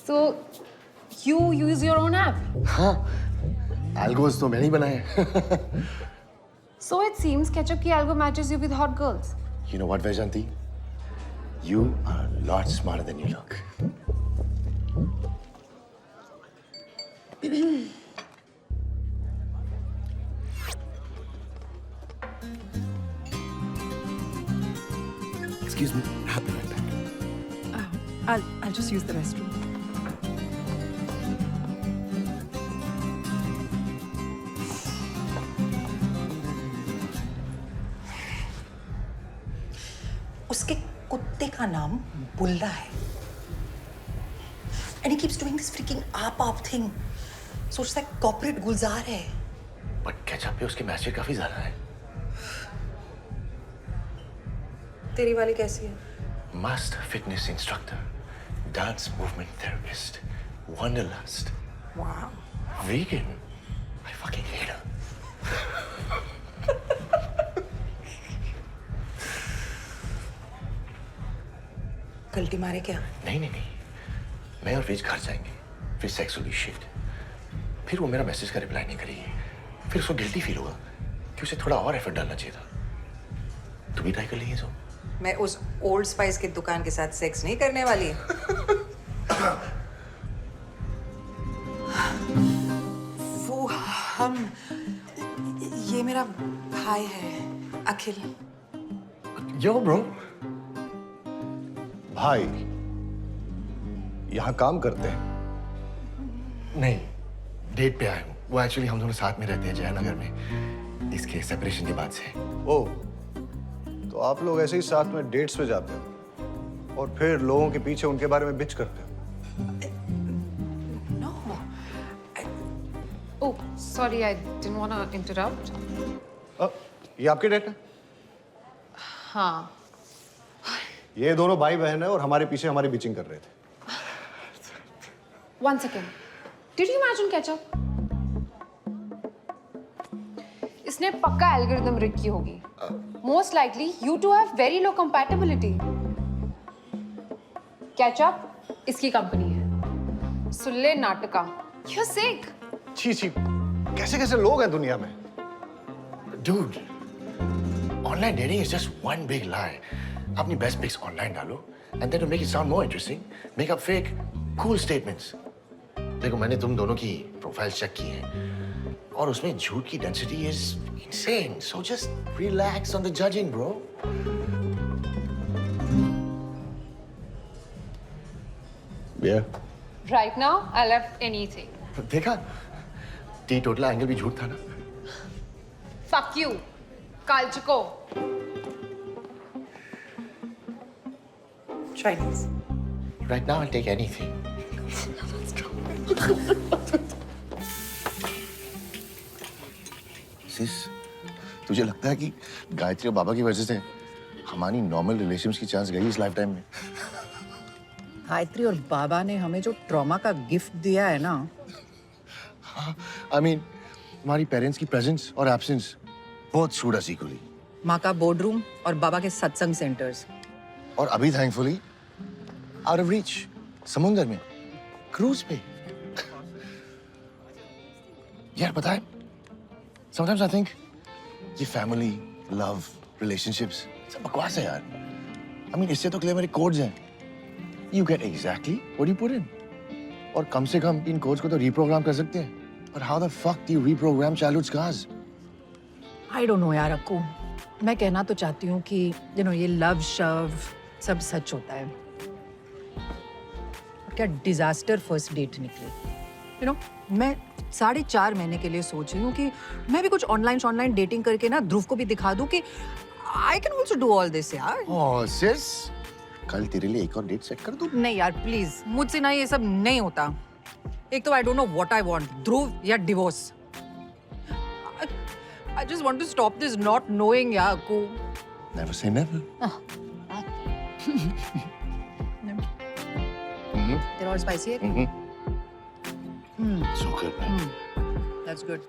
So, you use your own app? हाँ, algos तो मैंने ही बनाए। So it seems Ketchup ki algo matches you with hot girls. You know what, Vaijanti? You are a lot smarter than you look. Excuse me, I'll be right back. I'll just use the restroom. उसके कुत्ते का नाम बुल्ला है and he keeps doing this freaking आप thing. सोचता है corporate गुलजार है. But ketchup पे उसके मैसेज काफी ज्यादा है. तेरी वाली कैसी है? Must fitness instructor, dance movement therapist, wanderlust, Wow. vegan. I fucking hate her. गलती मारे क्या? नहीं, मैं और विज घर जाएंगे, फिर सेक्स होगी शिफ्ट, फिर वो मेरा मैसेज का रिप्लाई नहीं करेगी, फिर उसको गिल्टी फील होगा कि उसे थोड़ा और एफर्ट डालना चाहिए था. तू भी ट्राई कर लीजिए जो. मैं उस ओल्ड स्पाइस की दुकान के साथ सेक्स नहीं करने वाली. वो हम ये मेरा भाई है अखिल. यो ब्रो. भाई यहाँ काम करते हैं? नहीं, डेट पे आया हूँ. वो एक्चुअली हम दोनों साथ में रहते हैं जयनगर में, इसके सेपरेशन के बाद से. ओह, तो आप लोग ऐसे ही साथ में डेट्स पे जाते हो और फिर लोगों के पीछे उनके बारे में बिच करते हो? No. Oh, sorry, I didn't want to interrupt. ये आपकी डेट है? हाँ. ये दोनों भाई बहन है और हमारे पीछे हमारी बिचिंग कर रहे थे. One second. Did you imagine Ketchup? इसने पक्का एल्गोरिदम रिग की होगी. Most likely, you two have very low compatibility. Ketchup इसकी कंपनी है. सुल्ले नाटका. You're sick. छी, कैसे लोग हैं दुनिया में? Dude, online dating is just one big lie. अपनी best pics online डालो, and then to make it sound more interesting, make up fake, cool statements. देखो, मैंने तुम दोनों की profiles check की हैं, और उसमें झूठ की density is insane. So just relax on the judging, bro. Yeah. Right now, I'll have anything. देखा? टी-टोटला एंगल भी झूठ था ना? Fuck you, कालचिको. Chinese. Right now, I'll take anything. सिस, तुझे लगता है कि गायत्री और बाबा की वजह से हमारी नॉर्मल रिलेशंस की चांस गई इस लाइफ टाइम में? गायत्री और बाबा ने हमें जो ट्रॉमा का गिफ्ट दिया है ना. I mean, हमारी पेरेंट्स की प्रेजेंस और एब्सेंस बहुत सूट अस इक्वली. माँ का बोर्ड रूम और बाबा के सत्संग सेंटर्स. और अभी थैंकफुली आउट ऑफ रीच, समुंदर में, क्रूज पे. यार पता है, समटाइम्स आई थिंक ये फैमिली, लव, रिलेशनशिप्स सब बकवास है यार. आई मीन, इससे तो क्लियर मेरे कोड्स हैं. You get exactly what you put in. और कम से कम इन कोड्स को तो रीप्रोग्राम कर सकते हैं. But how the fuck do you reprogram childhood scars? I don't know यार अक्कू. मैं कहना तो चाहती हूँ कि ये लव शव सब सच होता है. और क्या डिजास्टर फर्स्ट डेट निकली. मैं 4.5 महीने के लिए सोच रही हूँ कि मैं भी कुछ ऑनलाइन डेटिंग करके ना ध्रुव को भी दिखा दूँ कि I can also do all this यार. Oh sis, कल तेरे लिए एक और डेट सेट कर दूँ? नहीं यार प्लीज, मुझसे ना ये सब नहीं होता. एक तो I don't know what I want, ध्रुव या divorce. I just want to stop this not knowing यार Akku. Never say never. They're all spicy. So good, man. That's good.